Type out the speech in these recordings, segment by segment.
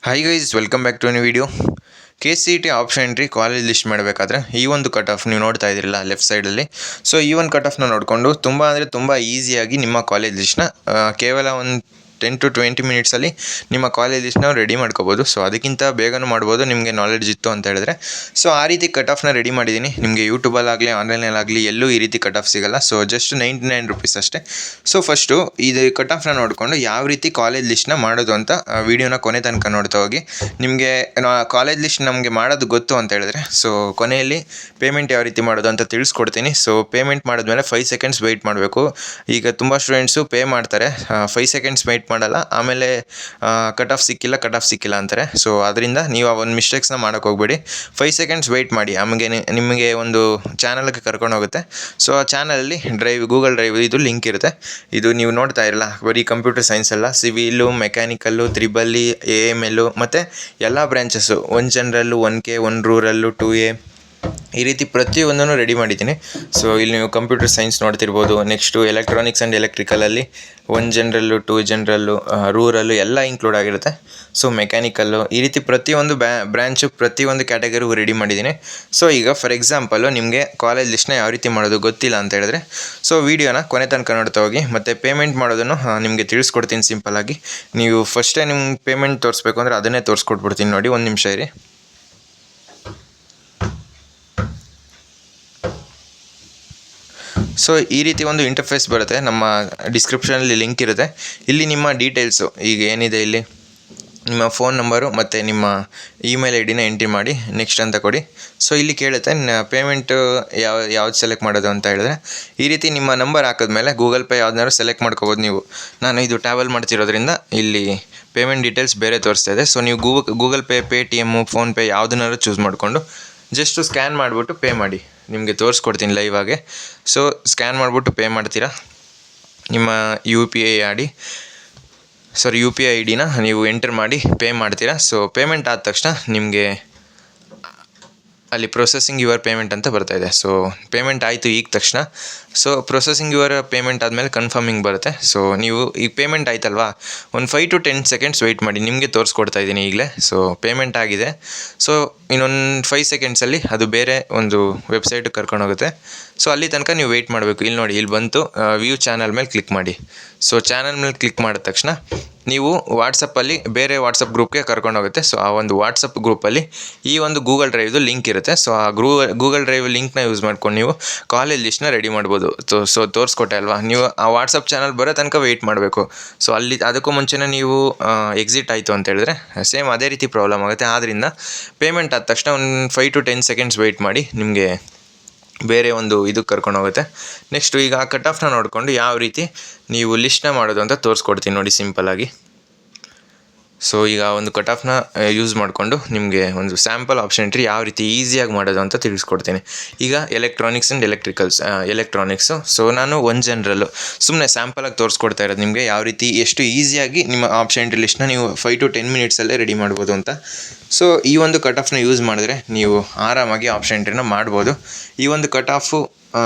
Hi guys, welcome back to new video. KCET option entry college list ಮಾಡಬೇಕಾದ್ರೆ ಈ ಒಂದು cut off ನೀವು ನೋಡ್ತಾ ಇದ್ದೀರಲ್ಲ ಲೆಫ್ಟ್ ಸೈಡಲ್ಲಿ. ಸೊ ಈ ಒಂದು ಕಟ್ ಆಫ್ನ ನೋಡಿಕೊಂಡು ತುಂಬ ಈಸಿಯಾಗಿ ನಿಮ್ಮ ಕಾಲೇಜ್ ಲಿಸ್ಟ್ನ ಕೇವಲ ಒಂದು 10 to 20 ಮಿನಿಟ್ಸಲ್ಲಿ ನಿಮ್ಮ ಕಾಲೇಜ್ ಲಿಸ್ಟ್ನ ರೆಡಿ ಮಾಡ್ಕೋಬೋದು. ಸೊ ಅದಕ್ಕಿಂತ ಬೇಗನೂ ಮಾಡ್ಬೋದು ನಿಮಗೆ ನಾಲೆಡ್ಜ್ ಇತ್ತು ಅಂತ ಹೇಳಿದ್ರೆ. ಸೊ ಆ ರೀತಿ ಕಟ್ ಆಫ್ನ ರೆಡಿ ಮಾಡಿದ್ದೀನಿ. ನಿಮಗೆ ಯೂಟ್ಯೂಬಲ್ಲಾಗಲಿ ಆನ್ಲೈನಲ್ಲಾಗಲಿ ಎಲ್ಲೂ ಈ ರೀತಿ ಕಟ್ ಆಫ್ ಸಿಗೋಲ್ಲ. ಸೊ ಜಸ್ಟ್ 99 ರುಪೀಸ್ ಅಷ್ಟೇ. ಸೊ ಫಸ್ಟು ಇದು ಕಟ್ ಆಫ್ನ ನೋಡಿಕೊಂಡು ಯಾವ ರೀತಿ ಕಾಲೇಜ್ ಲಿಸ್ಟ್ನ ಮಾಡೋದು ಅಂತ ವೀಡಿಯೋನ ಕೊನೆ ತನಕ ನೋಡ್ತಾ ಹೋಗಿ. ನಿಮಗೆ ಕಾಲೇಜ್ ಲಿಸ್ಟ್ ನಮಗೆ ಮಾಡೋದು ಗೊತ್ತು ಅಂತ ಹೇಳಿದ್ರೆ ಸೊ ಕೊನೆಯಲ್ಲಿ ಪೇಮೆಂಟ್ ಯಾವ ರೀತಿ ಮಾಡೋದು ಅಂತ ತಿಳಿಸ್ಕೊಡ್ತೀನಿ. ಸೊ ಪೇಮೆಂಟ್ ಮಾಡಿದ್ಮೇಲೆ 5 ಸೆಕೆಂಡ್ಸ್ ವೆಯ್ಟ್ ಮಾಡಬೇಕು. ಈಗ ತುಂಬ ಸ್ಟೂಡೆಂಟ್ಸು ಪೇ ಮಾಡ್ತಾರೆ, 5 ಸೆಕೆಂಡ್ಸ್ ವೆಯ್ಟ್ ಮಾಡಲ್ಲ, ಆಮೇಲೆ ಕಟ್ ಆಫ್ ಸಿಕ್ಕಿಲ್ಲ ಅಂತಾರೆ. ಸೊ ಅದರಿಂದ ನೀವು ಆ ಒಂದು ಮಿಸ್ಟೇಕ್ಸ್ನ ಮಾಡೋಕ್ಕೆ ಹೋಗಬೇಡಿ. 5 ಸೆಕೆಂಡ್ಸ್ ವೆಯ್ಟ್ ಮಾಡಿ, ಆಮೇಲೆ ನಿಮಗೆ ಒಂದು ಚಾನಲ್ಗೆ ಕರ್ಕೊಂಡು ಹೋಗುತ್ತೆ. ಸೊ ಆ ಚಾನಲಲ್ಲಿ ಗೂಗಲ್ ಡ್ರೈವ್ ಇದು ಲಿಂಕ್ ಇರುತ್ತೆ. ಇದು ನೀವು ನೋಡ್ತಾ ಇರಲ್ಲ, ಬರೀ ಕಂಪ್ಯೂಟರ್ ಸೈನ್ಸ್ ಅಲ್ಲ, civil, mechanical, triple E, AML ಮತ್ತು ಎಲ್ಲ ಬ್ರ್ಯಾಂಚಸ್ಸು, 1 ಜನರಲ್ಲು, 1K, 1 ರೂರಲ್ಲು, 2A ಈ ರೀತಿ ಪ್ರತಿಯೊಂದನ್ನು ರೆಡಿ ಮಾಡಿದ್ದೀನಿ. ಸೊ ಇಲ್ಲಿ ನೀವು ಕಂಪ್ಯೂಟರ್ ಸೈನ್ಸ್ ನೋಡ್ತಿರ್ಬೋದು. ನೆಕ್ಸ್ಟು ಎಲೆಕ್ಟ್ರಾನಿಕ್ಸ್ ಆ್ಯಂಡ್ ಎಲೆಕ್ಟ್ರಿಕಲಲ್ಲಿ 1 ಜನರಲ್ಲು, 2 ಜನರಲ್ಲು, ರೂರಲ್ಲು ಎಲ್ಲ ಇನ್ಕ್ಲೂಡ್ ಆಗಿರುತ್ತೆ. ಸೊ ಮೆಕ್ಯಾನಿಕಲ್ಲು ಈ ರೀತಿ ಪ್ರತಿಯೊಂದು ಬ್ರ್ಯಾಂಚು ಪ್ರತಿಯೊಂದು ಕ್ಯಾಟಗರಿಗೂ ರೆಡಿ ಮಾಡಿದ್ದೀನಿ. ಸೊ ಈಗ ಫಾರ್ ಎಕ್ಸಾಂಪಲ್ಲು ನಿಮಗೆ ಕಾಲೇಜ್ ಲಿಸ್ಟ್ನ ಯಾವ ರೀತಿ ಮಾಡೋದು ಗೊತ್ತಿಲ್ಲ ಅಂತ ಹೇಳಿದ್ರೆ ಸೊ ವೀಡಿಯೋನ ಕೊನೆ ತನಕ ನೋಡ್ತಾ ಹೋಗಿ. ಮತ್ತು ಪೇಮೆಂಟ್ ಮಾಡೋದನ್ನು ನಿಮಗೆ ತಿಳಿಸ್ಕೊಡ್ತೀನಿ ಸಿಂಪಲ್ಲಾಗಿ. ನೀವು ಫಸ್ಟೇ ನಿಮ್ಗೆ ಪೇಮೆಂಟ್ ತೋರಿಸ್ಬೇಕು ಅಂದರೆ ಅದನ್ನೇ ತೋರಿಸ್ಕೊಟ್ಬಿಡ್ತೀನಿ ನೋಡಿ. 1 ನಿಮಿಷ ಇರಿ. ಸೊ ಈ ರೀತಿ ಒಂದು ಇಂಟರ್ಫೇಸ್ ಬರುತ್ತೆ. ನಮ್ಮ ಡಿಸ್ಕ್ರಿಪ್ಷನಲ್ಲಿ ಲಿಂಕ್ ಇರುತ್ತೆ. ಇಲ್ಲಿ ನಿಮ್ಮ ಡೀಟೇಲ್ಸು ಈಗ ಏನಿದೆ, ಇಲ್ಲಿ ನಿಮ್ಮ ಫೋನ್ ನಂಬರು ಮತ್ತು ನಿಮ್ಮ ಇಮೇಲ್ ID ಎಂಟ್ರಿ ಮಾಡಿ ನೆಕ್ಸ್ಟ್ ಅಂತ ಕೊಡಿ. ಸೊ ಇಲ್ಲಿ ಕೇಳುತ್ತೆ ಪೇಮೆಂಟು ಯಾವ್ದು ಸೆಲೆಕ್ಟ್ ಮಾಡೋದು ಅಂತ ಹೇಳಿದ್ರೆ ಈ ರೀತಿ ನಿಮ್ಮ ನಂಬರ್ ಹಾಕಿದ್ಮೇಲೆ ಗೂಗಲ್ ಪೇ ಯಾವ್ದಾದ್ರು ಸೆಲೆಕ್ಟ್ ಮಾಡ್ಕೋಬೋದು ನೀವು. ನಾನು ಇದು ಟ್ರಾವೆಲ್ ಮಾಡ್ತಿರೋದ್ರಿಂದ ಇಲ್ಲಿ ಪೇಮೆಂಟ್ ಡೀಟೇಲ್ಸ್ ಬೇರೆ ತೋರಿಸ್ತಾ ಇದೆ. ಸೊ ನೀವು Google pay, Paytm, PhonePe ಯಾವುದನ್ನಾದ್ರು choose ಮಾಡಿಕೊಂಡು ಜಸ್ಟು ಸ್ಕ್ಯಾನ್ ಮಾಡಿಬಿಟ್ಟು ಪೇ ಮಾಡಿ. ನಿಮಗೆ ತೋರಿಸ್ಕೊಡ್ತೀನಿ ಲೈವಾಗೆ. ಸೊ ಸ್ಕ್ಯಾನ್ ಮಾಡಿಬಿಟ್ಟು ಪೇ ಮಾಡ್ತೀರಾ. ನಿಮ್ಮ UPI ID ನೀವು ಎಂಟರ್ ಮಾಡಿ ಪೇ ಮಾಡ್ತೀರಾ. ಸೊ ಪೇಮೆಂಟ್ ಆದ ತಕ್ಷಣ ನಿಮಗೆ ಅಲ್ಲಿ ಪ್ರೊಸೆಸಿಂಗ್ ಯುವರ್ ಪೇಮೆಂಟ್ ಅಂತ ಬರ್ತಾಯಿದೆ. ಸೊ ಪೇಮೆಂಟ್ ಆಯಿತು ಈಗ ತಕ್ಷಣ. ಸೊ ಪ್ರೊಸೆಸಿಂಗ್ ಯುವರ್ ಪೇಮೆಂಟ್ ಆದಮೇಲೆ ಕನ್ಫರ್ಮಿಂಗ್ ಬರುತ್ತೆ. ಸೊ ನೀವು ಈಗ ಪೇಮೆಂಟ್ ಆಯ್ತಲ್ವಾ, ಒಂದು 5 to 10 ಸೆಕೆಂಡ್ಸ್ ವೆಯ್ಟ್ ಮಾಡಿ. ನಿಮಗೆ ತೋರಿಸ್ಕೊಡ್ತಾ ಇದ್ದೀನಿ ಈಗಲೇ. ಸೊ ಪೇಮೆಂಟ್ ಆಗಿದೆ. ಸೊ ಇನ್ನೊಂದು 5 ಸೆಕೆಂಡ್ಸಲ್ಲಿ ಅದು ಬೇರೆ ಒಂದು ವೆಬ್ಸೈಟಿಗೆ ಕರ್ಕೊಂಡು ಹೋಗುತ್ತೆ. ಸೊ ಅಲ್ಲಿ ತನಕ ನೀವು ವೆಯ್ಟ್ ಮಾಡಬೇಕು. ಇಲ್ಲಿ ನೋಡಿ, ಇಲ್ಲಿ ಬಂತು ವ್ಯೂ ಚಾನಲ್ ಮೇಲೆ ಕ್ಲಿಕ್ ಮಾಡಿ. ಸೊ ಚಾನಲ್ ಮೇಲೆ ಕ್ಲಿಕ್ ಮಾಡಿದ ತಕ್ಷಣ ನೀವು ವಾಟ್ಸಪ್ಪಲ್ಲಿ ಬೇರೆ ವಾಟ್ಸಪ್ ಗ್ರೂಪ್ಗೆ ಕರ್ಕೊಂಡು ಹೋಗುತ್ತೆ. ಸೊ ಆ ಒಂದು ವಾಟ್ಸಪ್ ಗ್ರೂಪಲ್ಲಿ ಈ ಒಂದು ಗೂಗಲ್ ಡ್ರೈವ್ದು ಲಿಂಕ್ ಇರುತ್ತೆ. ಸೊ ಆ ಗೂಗಲ್ ಡ್ರೈವ್ ಲಿಂಕ್ನ ಯೂಸ್ ಮಾಡ್ಕೊಂಡು ನೀವು ಕಾಲೇಜ್ ಲಿಸ್ಟ್ನ ರೆಡಿ ಮಾಡ್ಬೋದು. ಸೊ ತೋರಿಸ್ಕೊಟ್ಟೆ ಅಲ್ವಾ, ನೀವು ಆ ವಾಟ್ಸಪ್ ಚಾನಲ್ ಬರೋ ತನಕ ವೆಯ್ಟ್ ಮಾಡಬೇಕು. ಸೊ ಅಲ್ಲಿ ಅದಕ್ಕೂ ಮುಂಚೆನೇ ನೀವು ಎಕ್ಸಿಟ್ ಆಯಿತು ಅಂತ ಹೇಳಿದ್ರೆ ಸೇಮ್ ಅದೇ ರೀತಿ ಪ್ರಾಬ್ಲಮ್ ಆಗುತ್ತೆ. ಆದ್ದರಿಂದ ಪೇಮೆಂಟ್ ಆದ ತಕ್ಷಣ ಒಂದು 5 to 10 ಸೆಕೆಂಡ್ಸ್ ವೆಯ್ಟ್ ಮಾಡಿ, ನಿಮಗೆ ಬೇರೆ ಒಂದು ಇದಕ್ಕೆ ಕರ್ಕೊಂಡು ಹೋಗುತ್ತೆ. ನೆಕ್ಸ್ಟು ಈಗ ಆ ಕಟ್ ಆಫ್ನ ನೋಡಿಕೊಂಡು ಯಾವ ರೀತಿ ನೀವು ಲಿಸ್ಟ್ನ ಮಾಡೋದು ಅಂತ ತೋರಿಸ್ಕೊಡ್ತೀನಿ ನೋಡಿ ಸಿಂಪಲ್ಲಾಗಿ. ಸೊ ಈಗ ಒಂದು ಕಟ್ ಆಫ್ನ ಯೂಸ್ ಮಾಡಿಕೊಂಡು ನಿಮಗೆ ಒಂದು ಸ್ಯಾಂಪಲ್ ಆಪ್ಷನ್ ಎಂಟ್ರಿ ಯಾವ ರೀತಿ ಈಸಿಯಾಗಿ ಮಾಡೋದು ಅಂತ ತಿಳಿಸ್ಕೊಡ್ತೀನಿ. ಈಗ ಎಲೆಕ್ಟ್ರಾನಿಕ್ಸ್ ಆ್ಯಂಡ್ ಎಲೆಕ್ಟ್ರಾನಿಕ್ಸು. ಸೊ ನಾನು 1 ಜನರಲ್ಲು ಸುಮ್ಮನೆ ಸ್ಯಾಂಪಲಾಗಿ ತೋರಿಸ್ಕೊಡ್ತಾ ಇರೋದು ನಿಮಗೆ ಯಾವ ರೀತಿ ಎಷ್ಟು ಈಸಿಯಾಗಿ ನಿಮ್ಮ ಆಪ್ಷನ್ ಎಂಟ್ರಿ ಲಿಸ್ಟ್ನ ನೀವು 5 to 10 ಮಿನಿಟ್ಸಲ್ಲೇ ರೆಡಿ ಮಾಡ್ಬೋದು ಅಂತ. ಸೊ ಈ ಒಂದು ಕಟ್ ಆಫ್ನ ಯೂಸ್ ಮಾಡಿದ್ರೆ ನೀವು ಆರಾಮಾಗಿ ಆಪ್ಷನ್ ಎಂಟ್ರಿನ ಮಾಡ್ಬೋದು. ಈ ಒಂದು ಕಟ್ ಆಫು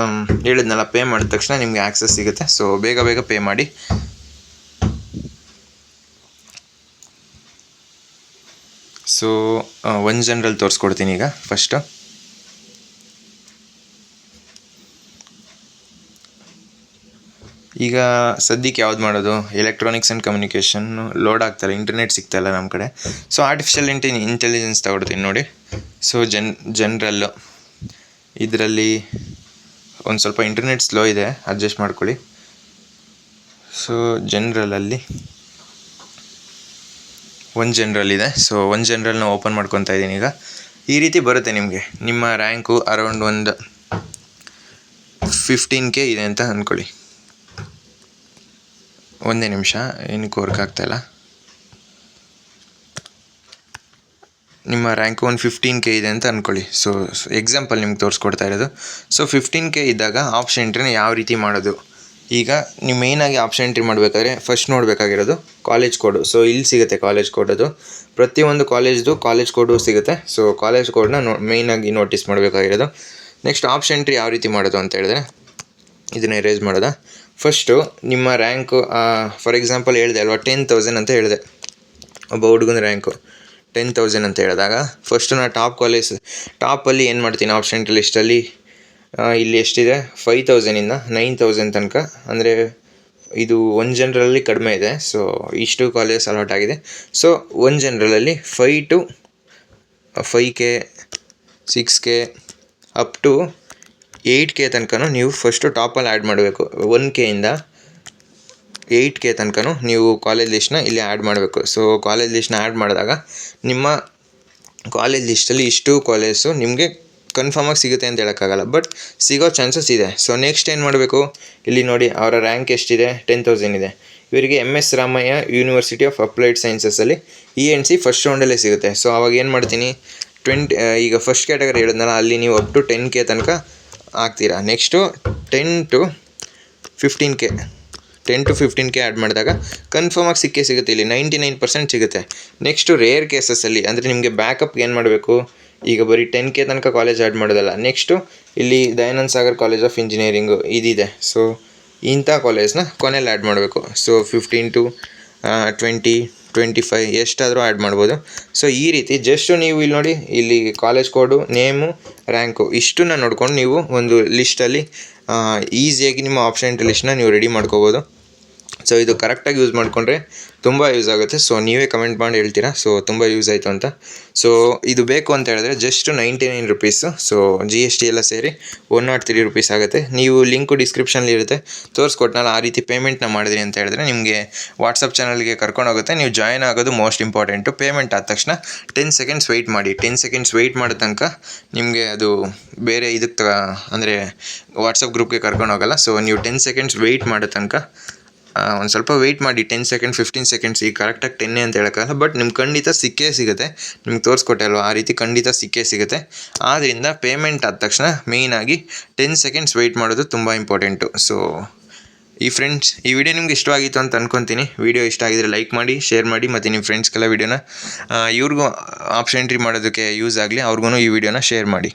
ಹೇಳಿದ್ನಲ್ಲ, ಪೇ ಮಾಡಿದ ತಕ್ಷಣ ನಿಮಗೆ ಆ್ಯಕ್ಸಸ್ ಸಿಗುತ್ತೆ. ಸೊ ಬೇಗ ಪೇ ಮಾಡಿ. ಸೊ 1 ಜನರಲ್ ತೋರಿಸ್ಕೊಡ್ತೀನಿ ಈಗ ಫಸ್ಟು. ಈಗ ಸದ್ಯಕ್ಕೆ ಯಾವ್ದು ಮಾಡೋದು, ಎಲೆಕ್ಟ್ರಾನಿಕ್ಸ್ ಆ್ಯಂಡ್ ಕಮ್ಯುನಿಕೇಷನ್ ಲೋಡ್ ಆಗ್ತಾಯಿಲ್ಲ, ಇಂಟರ್ನೆಟ್ ಸಿಗ್ತಾಯಿಲ್ಲ ನಮ್ಮ ಕಡೆ. ಸೊ ಆರ್ಟಿಫಿಷಿಯಲ್ ಇಂಟೆಲಿಜೆನ್ಸ್ ತಗೊಳ್ತೀನಿ ನೋಡಿ. ಸೊ ಜನರಲ್ಲು ಇದರಲ್ಲಿ ಒಂದು ಸ್ವಲ್ಪ ಇಂಟರ್ನೆಟ್ ಸ್ಲೋ ಇದೆ, ಅಡ್ಜಸ್ಟ್ ಮಾಡ್ಕೊಳ್ಳಿ. ಸೊ ಜನರಲಲ್ಲಿ 1 ಜನರಲ್ ಇದೆ. ಸೊ 1 ಜನರಲ್ನ ಓಪನ್ ಮಾಡ್ಕೊತಾ ಇದ್ದೀನಿ ಈಗ. ಈ ರೀತಿ ಬರುತ್ತೆ ನಿಮಗೆ. ನಿಮ್ಮ ರ್ಯಾಂಕು ಅರೌಂಡ್ ಒಂದು 15K ಇದೆ ಅಂತ ಅಂದ್ಕೊಳ್ಳಿ. ಒಂದೇ ನಿಮಿಷ, ಏನಕ್ಕೆ ವರ್ಕ್ ಆಗ್ತಾಯಿಲ್ಲ. ನಿಮ್ಮ ರ್ಯಾಂಕು ಒಂದು 15K ಇದೆ ಅಂತ ಅಂದ್ಕೊಳ್ಳಿ. ಸೊ ಎಕ್ಸಾಂಪಲ್ ನಿಮ್ಗೆ ತೋರಿಸ್ಕೊಡ್ತಾ ಇರೋದು. ಸೊ 15K ಇದ್ದಾಗ ಆಪ್ಷನ್ ಎಂಟ್ರಿನ ಯಾವ ರೀತಿ ಮಾಡೋದು. ಈಗ ನೀವು ಮೇಯ್ನಾಗಿ ಆಪ್ಷನ್ ಎಂಟ್ರಿ ಮಾಡಬೇಕಾದ್ರೆ ಫಸ್ಟ್ ನೋಡಬೇಕಾಗಿರೋದು ಕಾಲೇಜ್ ಕೋಡು. ಸೊ ಇಲ್ಲಿ ಸಿಗುತ್ತೆ ಕಾಲೇಜ್ ಕೋಡ್. ಅದು ಪ್ರತಿಯೊಂದು ಕಾಲೇಜ್ ಕೋಡು ಸಿಗುತ್ತೆ. ಸೊ ಕಾಲೇಜ್ ಕೋಡನ್ನ ಮೇಯ್ನಾಗಿ ನೋಟಿಸ್ ಮಾಡಬೇಕಾಗಿರೋದು. ನೆಕ್ಸ್ಟ್ ಆಪ್ಷನ್ ಎಂಟ್ರಿ ಯಾವ ರೀತಿ ಮಾಡೋದು ಅಂತ ಹೇಳಿದ್ರೆ ಇದನ್ನ ಎರೇಸ್ ಮಾಡೋದಾ. ಫಸ್ಟು ನಿಮ್ಮ ರ್ಯಾಂಕು ಫಾರ್ ಎಕ್ಸಾಂಪಲ್ ಹೇಳಿದೆ ಅಲ್ವಾ 10,000 ಅಂತ ಹೇಳಿದೆ ಒಬ್ಬ ಹುಡುಗನ ರ್ಯಾಂಕು. 10,000 ಅಂತ ಹೇಳಿದಾಗ ಫಸ್ಟು ನಾನು ಟಾಪಲ್ಲಿ ಏನು ಮಾಡ್ತೀನಿ ಆಪ್ಷನ್ ಎಂಟ್ರಿ ಲಿಸ್ಟಲ್ಲಿ ಇಲ್ಲಿ ಎಷ್ಟಿದೆ 5,000ಇಂದ 9,000 ತನಕ, ಅಂದರೆ ಇದು ಒನ್ ಜನರಲಲ್ಲಿ ಕಡಿಮೆ ಇದೆ. ಸೊ ಇಷ್ಟು ಕಾಲೇಜಸ್ ಅಲಾಟ್ ಆಗಿದೆ. ಸೊ ಒನ್ ಜನರಲಲ್ಲಿ 5K 6K up to 8K ತನಕ ನೀವು ಫಸ್ಟು ಟಾಪಲ್ಲಿ ಆ್ಯಡ್ ಮಾಡಬೇಕು. 1Kಯಿಂದ 8K ತನಕ ನೀವು ಕಾಲೇಜ್ ಲಿಸ್ಟ್ನ ಇಲ್ಲಿ ಆ್ಯಡ್ ಮಾಡಬೇಕು. ಸೊ ಕಾಲೇಜ್ ಲಿಸ್ಟ್ನ ಆ್ಯಡ್ ಮಾಡಿದಾಗ ನಿಮ್ಮ ಕಾಲೇಜ್ ಲಿಸ್ಟಲ್ಲಿ ಇಷ್ಟು ಕಾಲೇಜು ನಿಮಗೆ ಕನ್ಫರ್ಮಾಗಿ ಸಿಗುತ್ತೆ ಅಂತ ಹೇಳೋಕ್ಕಾಗಲ್ಲ, ಬಟ್ ಸಿಗೋ ಚಾನ್ಸಸ್ ಇದೆ. ಸೊ ನೆಕ್ಸ್ಟ್ ಏನು ಮಾಡಬೇಕು, ಇಲ್ಲಿ ನೋಡಿ ಅವರ ರ್ಯಾಂಕ್ ಎಷ್ಟಿದೆ, 10,000 ಇದೆ. ಇವರಿಗೆ MS Ramaiah university of applied ಸೈನ್ಸಸ್ಸಲ್ಲಿ ENC ಫಸ್ಟ್ ರೌಂಡಲ್ಲೇ ಸಿಗುತ್ತೆ. ಸೊ ಅವಾಗ ಏನು ಮಾಡ್ತೀನಿ, ಈಗ ಫಸ್ಟ್ ಕ್ಯಾಟಗರಿ ಹೇಳಿದ್ನಲ್ಲ, ಅಲ್ಲಿ ನೀವು ಅಪ್ ಟು 10K ತನಕ ಆಗ್ತೀರಾ. ನೆಕ್ಸ್ಟು 10 to 15K ಆ್ಯಡ್ ಮಾಡಿದಾಗ ಕನ್ಫರ್ಮಾಗಿ ಸಿಗುತ್ತೆ. ಇಲ್ಲಿ 99% ಸಿಗುತ್ತೆ. ನೆಕ್ಸ್ಟು ರೇರ್ ಕೇಸಸ್ಸಲ್ಲಿ, ಅಂದರೆ ನಿಮಗೆ ಬ್ಯಾಕಪ್ಗೆ ಏನು ಮಾಡಬೇಕು, ಈಗ ಬರೀ 10K ತನಕ ಕಾಲೇಜ್ ಆ್ಯಡ್ ಮಾಡೋದಲ್ಲ, ನೆಕ್ಸ್ಟು ಇಲ್ಲಿ Dayananda Sagar college of engineering ಇದಿದೆ. ಸೊ ಇಂಥ ಕಾಲೇಜ್ನ ಕೊನೆಯಲ್ಲಿ ಆ್ಯಡ್ ಮಾಡಬೇಕು. ಸೊ 15 to 20 25 ಎಷ್ಟಾದರೂ ಆ್ಯಡ್ ಮಾಡ್ಬೋದು. ಸೊ ಈ ರೀತಿ ಜಸ್ಟು ನೀವು ಇಲ್ಲಿ ನೋಡಿ, ಇಲ್ಲಿ ಕಾಲೇಜ್ ಕೋಡು, ನೇಮು, ರ್ಯಾಂಕು ಇಷ್ಟನ್ನು ನೋಡ್ಕೊಂಡು ನೀವು ಒಂದು ಲಿಸ್ಟಲ್ಲಿ ಈಸಿಯಾಗಿ ನಿಮ್ಮ ಆಪ್ಷನ್ ಎಂಟ್ರಿ ಲಿಸ್ಟ್ನ ನೀವು ರೆಡಿ ಮಾಡ್ಕೋಬೋದು. ಸೊ ಇದು ಕರೆಕ್ಟಾಗಿ ಯೂಸ್ ಮಾಡಿಕೊಂಡ್ರೆ ತುಂಬ ಯೂಸ್ ಆಗುತ್ತೆ. ಸೊ ನೀವೇ ಕಮೆಂಟ್ ಮಾಡಿ ಹೇಳ್ತೀರಾ ಸೊ ತುಂಬ ಯೂಸ್ ಆಯಿತು ಅಂತ. ಸೊ ಇದು ಬೇಕು ಅಂತ ಹೇಳಿದ್ರೆ ಜಸ್ಟ್ 99 ರುಪೀಸು. ಸೊ GST ಎಲ್ಲ ಸೇರಿ 103 ರುಪೀಸ್ ಆಗುತ್ತೆ. ನೀವು ಲಿಂಕು ಡಿಸ್ಕ್ರಿಪ್ಷನಲ್ಲಿ ಇರುತ್ತೆ, ತೋರಿಸ್ಕೊಟ್ನಲ್ಲ ಆ ರೀತಿ ಪೇಮೆಂಟ್ನ ಮಾಡಿದ್ರಿ ಅಂತ ಹೇಳಿದ್ರೆ ನಿಮಗೆ ವಾಟ್ಸಪ್ ಚಾನಲ್ಗೆ ಕರ್ಕೊಂಡೋಗುತ್ತೆ. ನೀವು ಜಾಯ್ನ್ ಆಗೋದು ಮೋಸ್ಟ್ ಇಂಪಾರ್ಟೆಂಟು. ಪೇಮೆಂಟ್ ಆದ ತಕ್ಷಣ 10 seconds ವೆಯ್ಟ್ ಮಾಡಿ. 10 seconds ವೆಯ್ಟ್ ಮಾಡೋ ತನಕ ನಿಮಗೆ ಅದು ಬೇರೆ ಇದಕ್ಕೆ ಅಂದರೆ ವಾಟ್ಸಪ್ ಗ್ರೂಪ್ಗೆ ಕರ್ಕೊಂಡೋಗಲ್ಲ. ಸೊ ನೀವು 10 seconds ವೆಯ್ಟ್ ಮಾಡೋ ತನಕ ಒಂದು ಸ್ವಲ್ಪ ವೆಯ್ಟ್ ಮಾಡಿ. 10 seconds 15 seconds ಈಗ ಕರೆಕ್ಟಾಗಿ 10 ಅಂತ ಹೇಳೋಕ್ಕಾಗಲ್ಲ, ಬಟ್ ನಿಮ್ಗೆ ಖಂಡಿತ ಸಿಕ್ಕೇ ಸಿಗುತ್ತೆ. ನಿಮ್ಗೆ ತೋರಿಸ್ಕೊಟ್ಟೆ ಅಲ್ವಾ, ಆ ರೀತಿ ಖಂಡಿತ ಸಿಕ್ಕೇ ಸಿಗುತ್ತೆ. ಆದ್ದರಿಂದ ಪೇಮೆಂಟ್ ಆದ ತಕ್ಷಣ ಮೇಯ್ನಾಗಿ 10 seconds ವೆಯ್ಟ್ ಮಾಡೋದು ತುಂಬ ಇಂಪಾರ್ಟೆಂಟು. ಸೊ ಈ ಫ್ರೆಂಡ್ಸ್, ಈ ವಿಡಿಯೋ ನಿಮ್ಗೆ ಇಷ್ಟವಾಗಿತ್ತು ಅಂತ ಅಂದ್ಕೊತೀನಿ. ವಿಡಿಯೋ ಇಷ್ಟ ಆಗಿದರೆ ಲೈಕ್ ಮಾಡಿ, ಶೇರ್ ಮಾಡಿ, ಮತ್ತು ನಿಮ್ಮ ಫ್ರೆಂಡ್ಸ್ಗೆಲ್ಲ ವಿಡಿಯೋನ ಇವ್ರಿಗೂ ಆಪ್ಷನ್ ಎಂಟ್ರಿ ಮಾಡೋದಕ್ಕೆ ಯೂಸ್ ಆಗಲಿ, ಅವ್ರಿಗೂ ಈ ವಿಡಿಯೋನ ಶೇರ್ ಮಾಡಿ.